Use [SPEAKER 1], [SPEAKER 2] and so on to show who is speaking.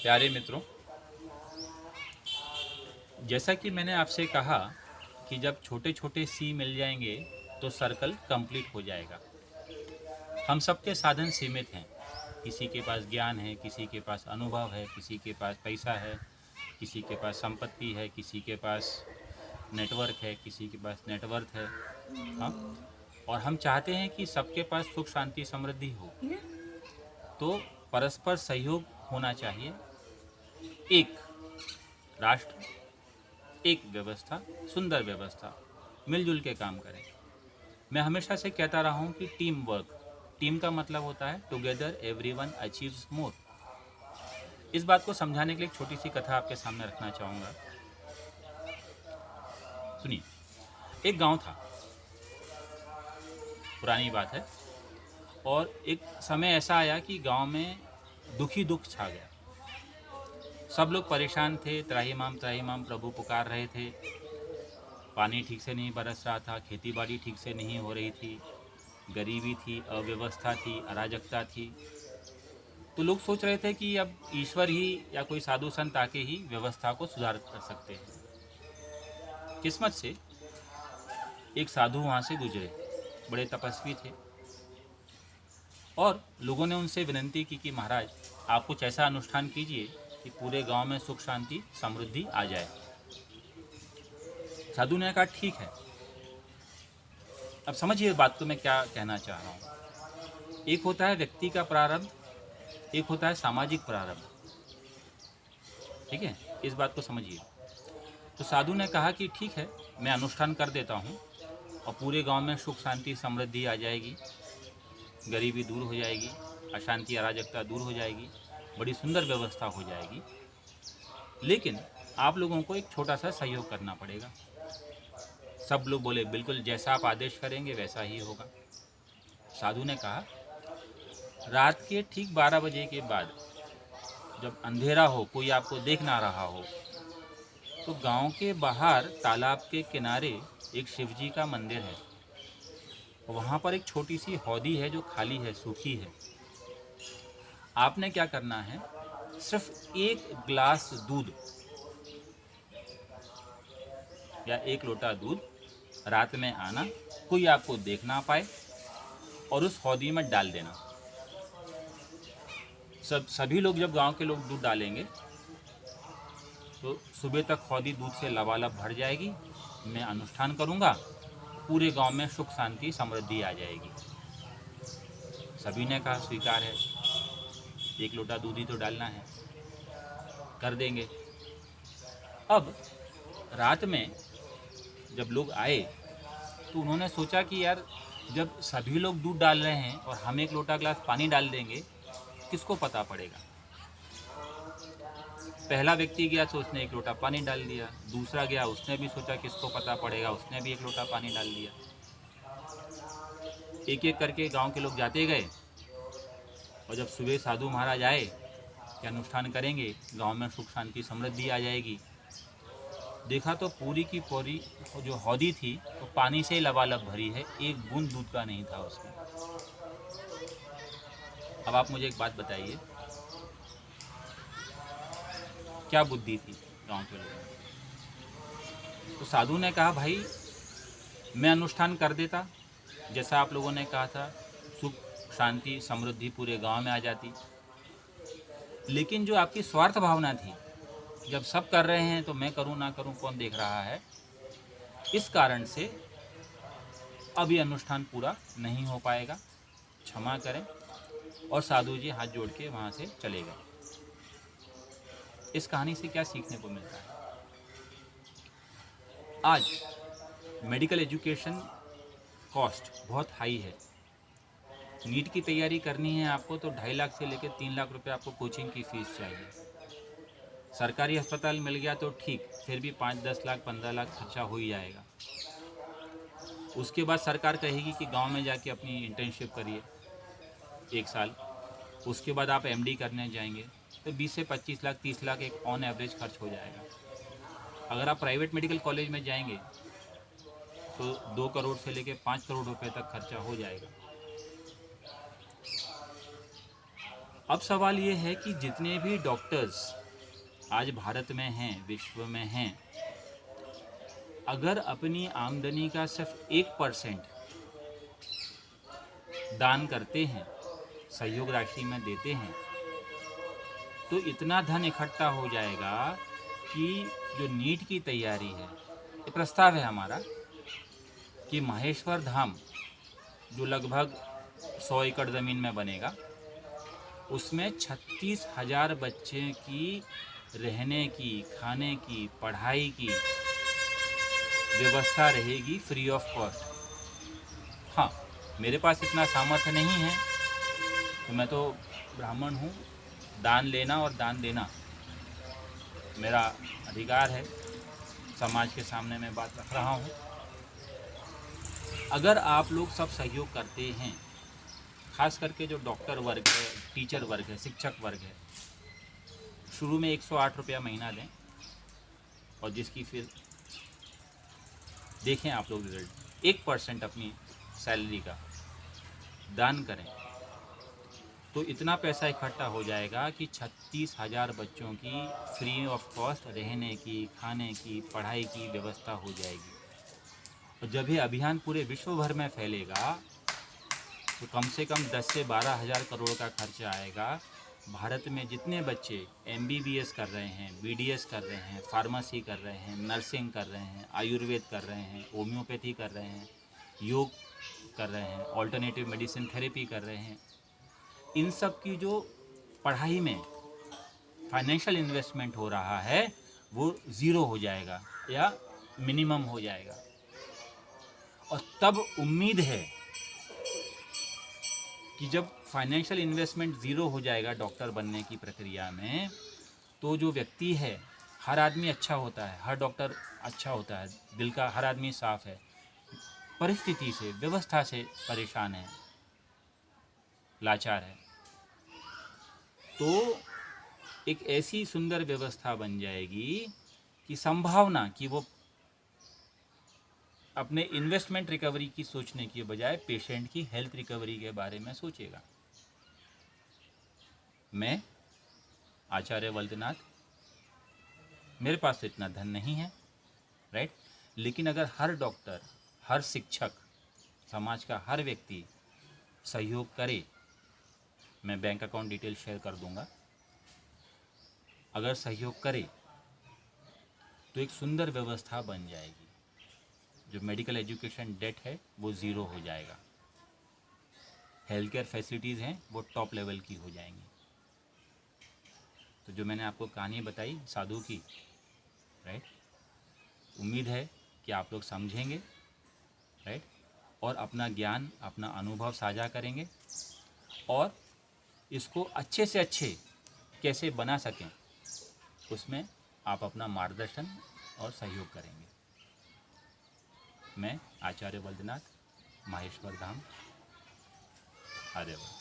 [SPEAKER 1] प्यारे मित्रों, जैसा कि मैंने आपसे कहा कि जब छोटे छोटे सी मिल जाएंगे तो सर्कल कंप्लीट हो जाएगा। हम सबके साधन सीमित हैं। किसी के पास ज्ञान है, किसी के पास अनुभव है, किसी के पास पैसा है, किसी के पास संपत्ति है, किसी के पास नेटवर्क है, किसी के पास नेटवर्थ है। हाँ, और हम चाहते हैं कि सबके पास सुख शांति समृद्धि हो। तो परस्पर सहयोग होना चाहिए। एक राष्ट्र, एक व्यवस्था, सुंदर व्यवस्था, मिलजुल के काम करें। मैं हमेशा से कहता रहा हूँ कि टीम वर्क, टीम का मतलब होता है टुगेदर एवरीवन अचीव्स मोर। इस बात को समझाने के लिए एक छोटी सी कथा आपके सामने रखना चाहूँगा। सुनिए, एक गांव था, पुरानी बात है, और एक समय ऐसा आया कि गांव में दुखी दुख छा गया। सब लोग परेशान थे, त्राहिमाम प्रभु पुकार रहे थे। पानी ठीक से नहीं बरस रहा था, खेती बाड़ी ठीक से नहीं हो रही थी, गरीबी थी, अव्यवस्था थी, अराजकता थी। तो लोग सोच रहे थे कि अब ईश्वर ही या कोई साधु संत आके ही व्यवस्था को सुधार कर सकते हैं। किस्मत से एक साधु वहाँ से गुजरे, बड़े तपस्वी थे, और लोगों ने उनसे विनती की कि महाराज, आप कुछ ऐसा अनुष्ठान कीजिए कि पूरे गांव में सुख शांति समृद्धि आ जाए। साधु ने कहा ठीक है। अब समझिए बात को मैं क्या कहना चाह रहा हूँ। एक होता है व्यक्ति का प्रारब्ध, एक होता है सामाजिक प्रारब्ध। ठीक है, इस बात को समझिए। तो साधु ने कहा कि ठीक है, मैं अनुष्ठान कर देता हूँ और पूरे गांव में सुख शांति समृद्धि आ जाएगी, गरीबी दूर हो जाएगी, अशांति अराजकता दूर हो जाएगी, बड़ी सुंदर व्यवस्था हो जाएगी। लेकिन आप लोगों को एक छोटा सा सहयोग करना पड़ेगा। सब लोग बोले बिल्कुल, जैसा आप आदेश करेंगे वैसा ही होगा। साधु ने कहा, रात के ठीक 12 बजे के बाद, जब अंधेरा हो, कोई आपको देख ना रहा हो, तो गांव के बाहर तालाब के किनारे एक शिवजी का मंदिर है। वहाँ पर एक छोटी सी हौदी है जो खाली है, सूखी है। आपने क्या करना है, सिर्फ एक ग्लास दूध या एक लोटा दूध रात में आना, कोई आपको देख ना पाए, और उस हौदी में डाल देना। सभी लोग, जब गांव के लोग दूध डालेंगे तो सुबह तक हौदी दूध से लबालब भर जाएगी। मैं अनुष्ठान करूंगा, पूरे गांव में सुख शांति समृद्धि आ जाएगी। सभी ने कहा स्वीकार है, एक लोटा दूध ही तो डालना है, कर देंगे। अब रात में जब लोग आए तो उन्होंने सोचा कि यार, जब सभी लोग दूध डाल रहे हैं और हम एक लोटा ग्लास पानी डाल देंगे, किसको पता पड़ेगा। पहला व्यक्ति गया तो उसने एक लोटा पानी डाल दिया, दूसरा गया, उसने भी सोचा किसको पता पड़ेगा, उसने भी एक लोटा पानी डाल दिया। एक एक करके गांव के लोग जाते गए, और जब सुबह साधु महाराज आए कि अनुष्ठान करेंगे, गांव में सुख शांति समृद्धि आ जाएगी, देखा तो पूरी की पूरी जो हौदी थी वो पानी से लबालब भरी है, एक बूंद दूध का नहीं था उसमें। अब आप मुझे एक बात बताइए, क्या बुद्धि थी गांव के लोगों में। तो साधु ने कहा, भाई मैं अनुष्ठान कर देता जैसा आप लोगों ने कहा था, सुख शांति समृद्धि पूरे गांव में आ जाती। लेकिन जो आपकी स्वार्थ भावना थी, जब सब कर रहे हैं तो मैं करूं ना करूं, कौन देख रहा है, इस कारण से अब ये अनुष्ठान पूरा नहीं हो पाएगा, क्षमा करें। और साधु जी हाथ जोड़ के वहाँ से चले गए। इस कहानी से क्या सीखने को मिलता है? आज मेडिकल एजुकेशन कॉस्ट बहुत हाई है। नीट की तैयारी करनी है आपको तो 2.5 लाख से लेकर 3 लाख रुपए आपको कोचिंग की फ़ीस चाहिए। सरकारी अस्पताल मिल गया तो ठीक, फिर भी 5-10 लाख 15 लाख खर्चा हो ही जाएगा। उसके बाद सरकार कहेगी कि गांव में जाके अपनी इंटर्नशिप करिए 1 साल। उसके बाद आप एमडी करने जाएंगे तो 20 से 25 लाख 30 लाख एक ऑन एवरेज खर्च हो जाएगा। अगर आप प्राइवेट मेडिकल कॉलेज में जाएंगे तो 2 करोड़ से लेकर 5 करोड़ रुपए तक खर्चा हो जाएगा। अब सवाल ये है कि जितने भी डॉक्टर्स आज भारत में हैं, विश्व में हैं, अगर अपनी आमदनी का सिर्फ 1% दान करते हैं, सहयोग राशि में देते हैं, तो इतना धन इकट्ठा हो जाएगा कि जो नीट की तैयारी है, ये प्रस्ताव है हमारा कि माहेश्वर धाम जो लगभग 100 एकड़ ज़मीन में बनेगा, उसमें 36,000 बच्चे की रहने की, खाने की, पढ़ाई की व्यवस्था रहेगी फ्री ऑफ कॉस्ट। हाँ, मेरे पास इतना सामर्थ्य नहीं है, तो मैं तो ब्राह्मण हूँ, दान लेना और दान देना मेरा अधिकार है, समाज के सामने मैं बात रख रहा हूँ। अगर आप लोग सब सहयोग करते हैं, खास करके जो डॉक्टर वर्ग है, टीचर वर्ग है, शिक्षक वर्ग है, शुरू में 108 रुपया महीना दें और जिसकी फिर देखें आप लोग रिजल्ट, 1% अपनी सैलरी का दान करें, तो इतना पैसा इकट्ठा हो जाएगा कि 36,000 बच्चों की फ्री ऑफ कॉस्ट रहने की, खाने की, पढ़ाई की व्यवस्था हो जाएगी। और जब ये अभियान पूरे विश्व भर में फैलेगा तो कम से कम 10 से 12,000 करोड़ का खर्चा आएगा। भारत में जितने बच्चे MBBS कर रहे हैं, BDS कर रहे हैं, फार्मेसी कर रहे हैं, नर्सिंग कर रहे हैं, आयुर्वेद कर रहे हैं, होम्योपैथी कर रहे हैं, योग कर रहे हैं, ऑल्टरनेटिव मेडिसिन थेरेपी कर रहे हैं, इन सब की जो पढ़ाई में फाइनेंशियल इन्वेस्टमेंट हो रहा है वो ज़ीरो हो जाएगा या मिनिमम हो जाएगा। और तब उम्मीद है कि जब फाइनेंशियल इन्वेस्टमेंट ज़ीरो हो जाएगा डॉक्टर बनने की प्रक्रिया में, तो जो व्यक्ति है, हर आदमी अच्छा होता है, हर डॉक्टर अच्छा होता है, दिल का हर आदमी साफ है, परिस्थिति से, व्यवस्था से परेशान है, लाचार है, तो एक ऐसी सुंदर व्यवस्था बन जाएगी कि संभावना कि वो अपने इन्वेस्टमेंट रिकवरी की सोचने की बजाय पेशेंट की हेल्थ रिकवरी के बारे में सोचेगा। मैं आचार्य वल्दनाथ, मेरे पास तो इतना धन नहीं है, राइट, लेकिन अगर हर डॉक्टर, हर शिक्षक, समाज का हर व्यक्ति सहयोग करे, मैं बैंक अकाउंट डिटेल शेयर कर दूंगा, अगर सहयोग करे तो एक सुंदर व्यवस्था बन जाएगी। जो मेडिकल एजुकेशन डेट है वो ज़ीरो हो जाएगा, हेल्थ केयर फैसिलिटीज़ हैं वो टॉप लेवल की हो जाएंगी। तो जो मैंने आपको कहानी बताई साधु की, राइट, उम्मीद है कि आप लोग समझेंगे, राइट, और अपना ज्ञान, अपना अनुभव साझा करेंगे और इसको अच्छे से अच्छे कैसे बना सकें उसमें आप अपना मार्गदर्शन और सहयोग करेंगे। मैं आचार्य वल्दनाथ, माहेश्वर धाम, आर्यवर्त।